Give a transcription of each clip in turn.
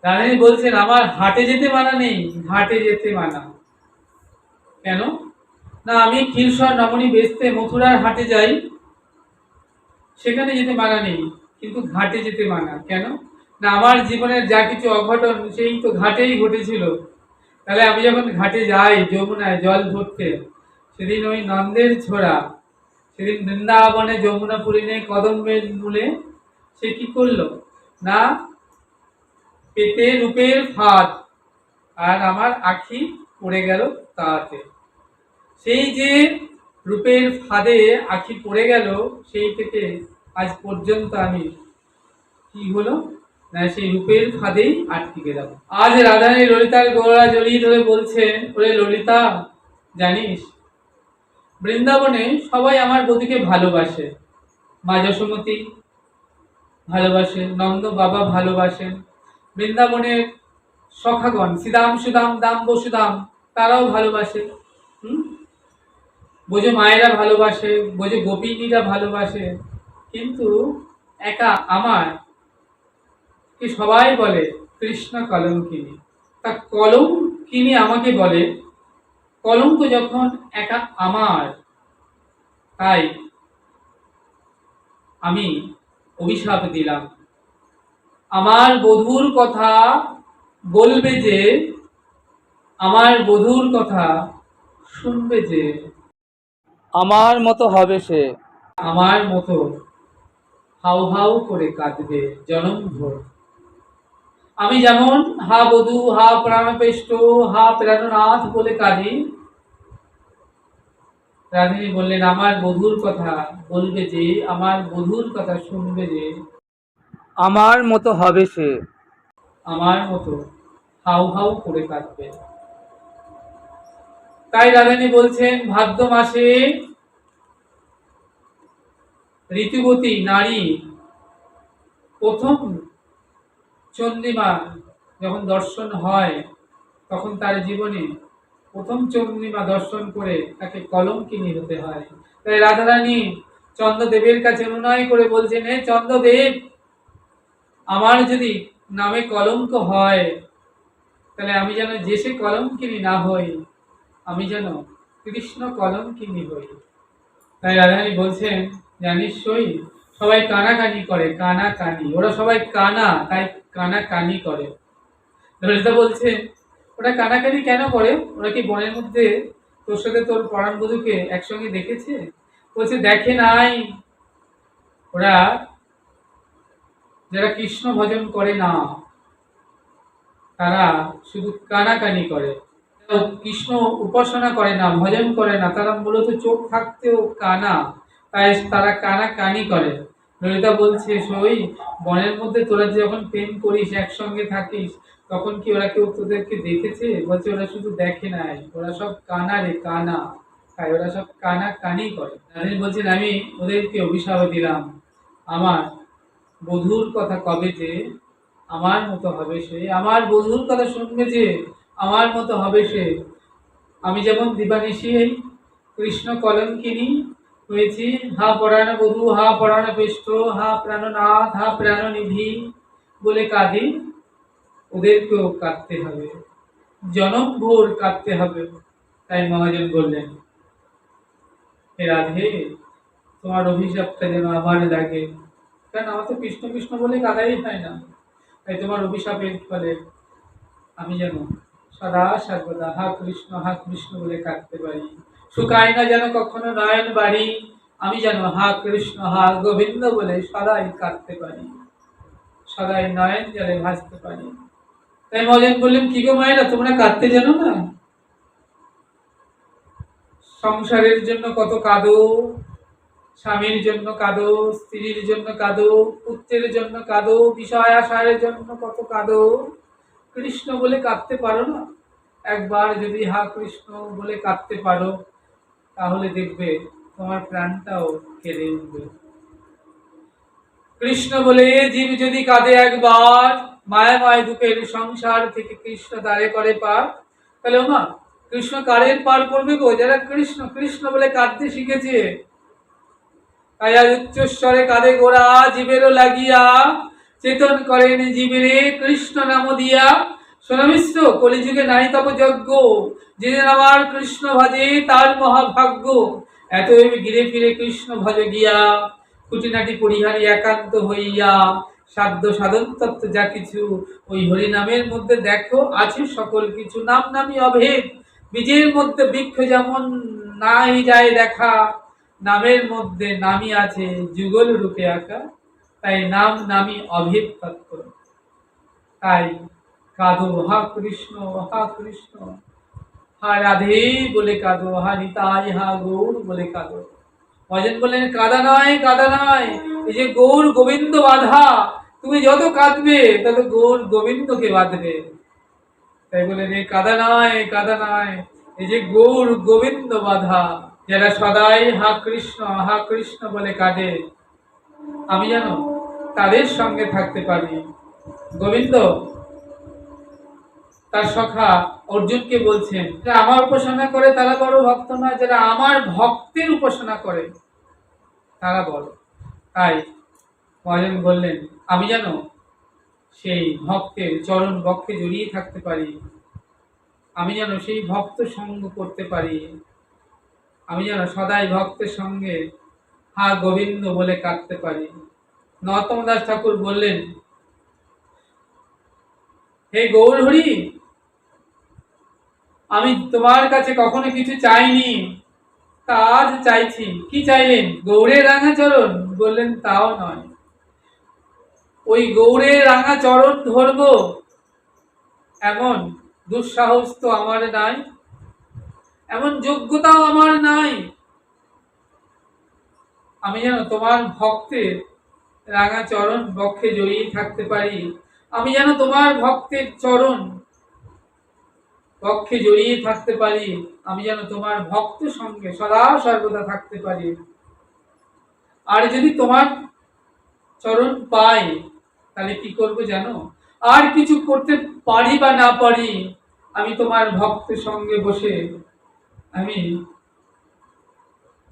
রানী বলছেন আমার হাটে যেতে মানা নেই, ঘাটে যেতে মানা। কেন? না আমি ক্ষীরসর নমনী বেচতে মথুরার হাটে যাই, সেখানে যেতে মানা নেই, কিন্তু ঘাটে যেতে মানা। কেন? না আমার জীবনের যা কিছু অঘটন সেই তো ঘাটেই ঘটেছিল। তাহলে আমি যখন ঘাটে যাই যমুনায় জল ভরতে, সেদিন ওই নন্দের ছোড়া, সেদিন বৃন্দাবনে যমুনা পুরিনে কদম্বের মূলে সে কি করলো না পেতে রূপের ফাঁদ, আর আমার আখি পড়ে গেল তাতে। সেই যে রূপের ফাঁদে আখি পড়ে গেল, সেই থেকে আজ পর্যন্ত আমি কি হলো না সেই রূপের ফাঁদেই আটকে গেলাম। আজ রাধারানী ললিতার গোড়া জড়িয়ে ধরে বলছেন, ওরে ললিতা জানিস বৃন্দাবনে সবাই আমার বধূকে ভালোবাসে। মা যশোমতী ভালোবাসেন, নন্দ বাবা ভালোবাসেন, বৃন্দাবনের সখাগণ শ্রীদাম সুদাম দাম বসুদাম তারাও ভালোবাসে। বোঝো মায়েরা ভালোবাসে, বোঝো গোপিনীরা ভালোবাসে, কিন্তু একা আমার কি সবাই বলে কৃষ্ণ কলঙ্কিনী। তা কলঙ্কিনী আমাকে বলে, কলঙ্ক যখন একা আমার, তাই আমি অভিশাপ দিলাম। আমার বধূর কথা বলবে যে, আমার বধূর কথা শুনবে যে, আমার মতো হবে সে, আমার মতো হাউ হাউ করে কাঁদবে জনমভর। আমি যেমন হা বধূ হা প্রাণপেষ্ট হা প্রাণনাথ বলে কাঁদি, রাধিনী বললেন আমার বধূর কথা বলবে যে, আমার বধূর কথা শুনবে যে, আমার মতো হবে সে, আমার মতো হাউ হাউ করে কাঁদবে। তাই রাধানী বলছেন ভাদ্র মাসে ঋতুবতী নারী প্রথম চন্দ্রিমা যখন দর্শন হয়, তখন তার জীবনে প্রথম চন্দ্রিমা দর্শন করে তাকে কলঙ্কিনী হতে হয়। তাই রাধারানী চন্দ্রদেবের কাছে অনুনয় করে বলছেন, হে চন্দ্রদেব, আমার যদি নামে কলঙ্ক হয়, তাহলে আমি যেন যে সে কলঙ্কিনী না হই, আমি যেন কৃষ্ণ কলঙ্কিনী হই। তাই রাধারানী বলছেন জানিস সই সবাই কানাকানি করে, কানাকানি, ওরা সবাই কানা, তাই কানাকানি করে। ললিতা বলছে ওরা কানাকানি কেন করে? ওরা কি বনের মধ্যে তোর সাথে তোর পরাণ বধূকে একসঙ্গে দেখেছে? বলছে দেখে নাই, ওরা যারা কৃষ্ণ ভজন করে না তারা শুধু কানাকানি করে, কৃষ্ণ উপাসনা করে না, ভজন করে না, তারা মূলত চোখ থাকতেও কানা, তাই তারা কানা কানি করে। ললিতা বলছে সই বনের মধ্যে তোরা যখন প্রেম করিস একসঙ্গে থাকিস, তখন কি ওরা কেউ তোদেরকে দেখেছে? বলছে ওরা শুধু দেখে নাই, ওরা সব কানা রে কানা, তাই ওরা সব কানা কানি করে। বলছেন আমি ওদেরকে অভিশাপ দিলাম, আমার বধূর কথা কবে যে আমার মতো হবে সে, আমার বধূর কথা শুনবে যে আমার মতো হবে সে। আমি যেমন দিবানিশি কৃষ্ণ কলঙ্কিনী হয়েছি, হা পরাণ বধূ হা পরাণ পেষ্ট হা প্রাণনাথ হা প্রাণনিধি বলে কাঁদি, ওদেরকেও কাঁদতে হবে, জনমভোর কাঁদতে হবে। তাই মহাজন বললেন হে রাধে, তোমার অভিশাপটা যেন আমার লাগে, কারণ আমার তো কৃষ্ণ কৃষ্ণ বলে কাদাই হয় না, তাই তোমার অভিশাপের ফলে আমি যেন সদা সর্বদা হা কৃষ্ণ বলে কাঁদতে পারি, শুকায় না যেন কখনো নয়ন বাড়ি, আমি যেন হা কৃষ্ণ হা গোবিন্দ বলে সদাই কাঁদতে পারি, সদাই নয়ন জলে ভাসতে পারি। তাই মজেন বললেন কি গো মায়েরা, তোমরা কাঁদতে জানো না? সংসারের জন্য কত কাঁদো, স্বামীর জন্য কাঁদো, স্ত্রীর জন্য কাঁদো, পুত্রের জন্য কাঁদো, বিষয় আশায়ের জন্য কত কাঁদো, কৃষ্ণ বলে কাঁদতে পারো না? একবার যদি হা কৃষ্ণ বলে কাঁদতে পারো, তাহলে দেখবে তোমার প্রাণটাও কেঁদে উঠবে। কৃষ্ণ বলে জীব যদি কাঁদে একবার, মায়াময় দুঃখের সংসার থেকে কৃষ্ণ দ্বারে করে পার, তাহলে ওমা কৃষ্ণ কারের পার করবে গো? যারা কৃষ্ণ কৃষ্ণ বলে কাঁদতে শিখেছে। তাই আর উচ্চস্বরে কাঁদে গোরা জীবেরও লাগিয়া, চেতন করেন জীবনে কৃষ্ণ নাম দিয়া। শোনামিশ্র কলিযুগে নাই তব যজ্ঞ, যে আমার কৃষ্ণ ভজে তার মহাভাগ্য। এত ঘিরে ফিরে কৃষ্ণ ভজ গিয়া, খুঁটিনাটি পরিহারি একান্ত হইয়া। সাধ্য সাধন তত্ত্ব যা কিছু, ওই হরি নামের মধ্যে দেখো আছে সকল কিছু। নাম নামই অভেদ, বীজের মধ্যে বৃক্ষ যেমন নাই যায় দেখা, নামের মধ্যে নামই আছে যুগল রূপে আঁকা। তাই নাম নামই অভেদ তত্ত্ব। তাই কাঁদো হা কৃষ্ণ হা কৃষ্ণ, হা রাধে বলে কাঁদো, হা নিতাই হা গৌর বলে কাঁদো। ভজন বললেন কাঁদা নয় কাঁদা নয়, এই যে গৌর গোবিন্দ বাধা, তুমি যত কাঁদবে তত গৌর গোবিন্দকে বাঁধবে। তাই বলে রে কাঁদা নয় কাঁদা নয়, এই যে গৌর গোবিন্দ বাধা। যারা সদাই হা কৃষ্ণ বলে কাঁদে, আমি যেন তাদের সঙ্গে থাকতে পারি। গোবিন্দ তার সখা অর্জুনকে বলছেন, যারা আমার উপাসনা করে তারা বড় ভক্ত নয়, যারা আমার ভক্তের উপাসনা করে তারা বড়। তাই মহাজন বললেন আমি যেন সেই ভক্তের চরণ বক্ষে জড়িয়ে থাকতে পারি, আমি যেন সেই ভক্ত সঙ্গ করতে পারি, আমি যেন সদাই ভক্তের সঙ্গে হা গোবিন্দ বলে কাঁদতে পারি। নরোত্তম দাস ঠাকুর বললেন, হে গৌর হরি, আমি তোমার কাছে কখনো কিছু চাইনি, তা আজ চাইছি। কি চাইলেন? গৌরের রাঙা চরণ। বললেন তাও নয়, ওই গৌরের রাঙা চরণ ধরবো এমন দুঃসাহস তো আমার নাই, এমন যোগ্যতাও আমার নাই। আমি যেন তোমার ভক্তের রাঙা চরণ বক্ষে জড়িয়ে থাকতে পারি, আমি যেন তোমার ভক্তের চরণ বক্ষে জড়িয়ে থাকতে পারি, আমি যেন তোমার ভক্ত সঙ্গে সদা সর্বদা থাকতে পারি। আর যদি তোমার চরণ পাই তাহলে কি করব জানো? আর কিছু করতে পারি বা না পারি, আমি তোমার ভক্তের সঙ্গে বসে আমি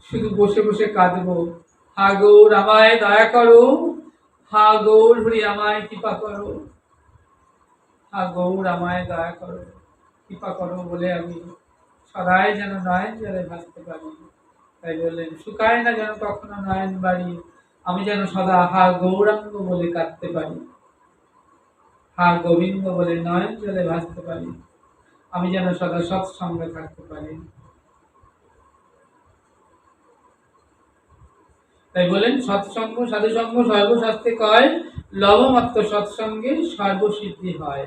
শুধু বসে বসে কাঁদবো, হা গৌর আমায় দয়া করো, হা গৌর হরি আমায় কৃপা করো, হা গৌর আমায় দয়া করো কৃপা করো বলে আমি সদাই যেন নয়ন জলে ভাসতে পারি। তাই বললেন শুকায় না যেন কখনো নয়ন বাড়ি, আমি যেন সদা হা গৌরাঙ্গ বলে কাঁদতে পারি, হা গোবিন্দ বলে নয়ন জলে ভাসতে পারি, আমি যেন সদা সৎসঙ্গে থাকতে পারি। তাই বলেন সৎসঙ্গ সাধুসঙ্গ সর্বশাস্ত্রে কয়, লবমাত্র সৎসঙ্গে সর্বসিদ্ধি হয়।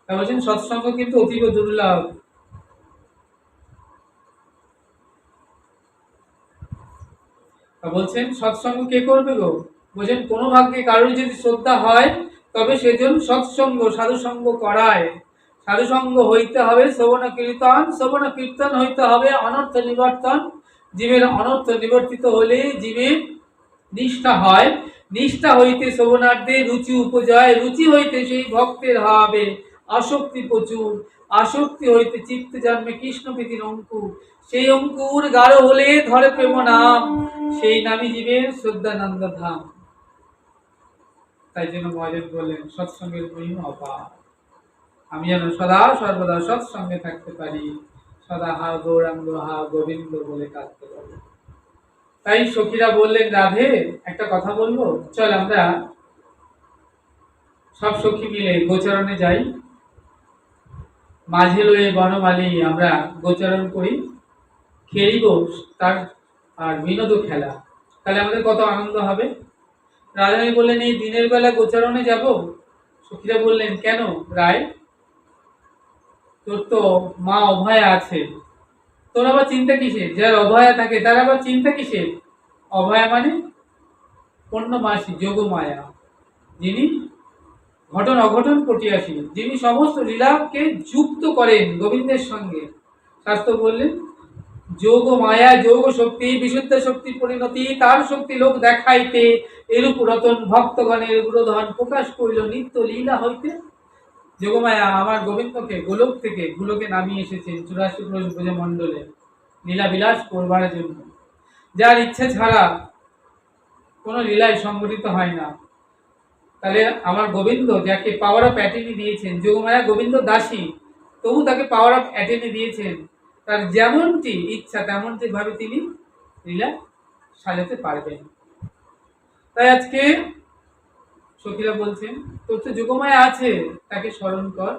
তাই বলছেন সৎসঙ্গ কিন্তু অতীব দুর্লভ। বলছেন সৎসঙ্গ কে করবে গো? বলছেন কোনো ভাগ্যে কারোর যদি শ্রদ্ধা হয় তবে সেজন সৎসঙ্গ সাধুসঙ্গ করায়। সাধুসঙ্গ হইতে হবে শ্রবণ কীর্তন, শ্রবণ কীর্তন হইতে হবে অনর্থ নিবর্তন। জীবের অনর্থ নিবর্তিত হলে জীবের নিষ্ঠা হয়, নিষ্ঠা হইতে শ্রবণার্থে রুচি উপজয়, রুচি হইতে সেই ভক্তের হবে আসক্তি প্রচুর, আসক্তি হইতে চিত্ত জন্মে কৃষ্ণ প্রীতির অঙ্কুর, সেই অঙ্কুর গাঢ় হলে ধরে প্রেম নাম, সেই নামই জীবের শ্রদ্ধানন্দ ধাম। তাই জন্য মহাজন বললেন সৎসঙ্গের মহিমা অপার, আমি যেন সদা সর্বদা সৎসঙ্গে থাকতে পারি, সদা হা গৌরাঙ্গ হা গোবিন্দ বলে কাঁদতে পারি। তাই সখীরা বললেন রাধে একটা কথা বলবো, চল আমরা সব সখী মিলে গোচরণে যাই, মাঝে লয়ে বনমালী আমরা গোচরণ করি, খেলিব তার আর বিনোদ খেলা, তাহলে আমাদের কত আনন্দ হবে। রাধারানী বললেন এই দিনের বেলা গোচরণে যাব? সখীরা বললেন কেন রায়, তোর তো মা অভয়া আছে, তোর আবার চিন্তা কিসের? যার অভয়া থাকে তার আবার চিন্তা কিসের? অভয়া মানে অন্য মাসি যোগমায়া, যিনি ঘটন অঘটন পটিয়াসী, যিনি সমস্ত লীলাকে যুক্ত করেন গোবিন্দের সঙ্গে। শাস্ত্র বললেন যোগ মায়া যোগ শক্তি বিশুদ্ধ শক্তি পরিণতি, তার শক্তি লোক দেখাইতে এরূপ রতন ভক্তগণের গুরুধন প্রকাশ করিল নিত্য লীলা হইতে। যোগমায়া আমার গোবিন্দকে গোলক থেকে ভুলোকে নামিয়ে এসেছেন 84 ব্রজমণ্ডলে লীলা বিলাস করবার জন্য। যার ইচ্ছে ছাড়া কোনো লীলায় সংগঠিত হয় না। তাহলে আমার গোবিন্দ যাকে পাওয়ার অফ অ্যাটর্নি দিয়েছেন, যোগমায়া গোবিন্দ দাসী, তবু তাকে পাওয়ার অফ অ্যাটর্নি দিয়েছেন, তার যেমনটি ইচ্ছা তেমনটি ভাবে তিনি লীলা সাজাতে পারবেন। তাই আজকে সখীরা বলছেন তোর তো যোগমায়া আছে, তাকে স্মরণ কর।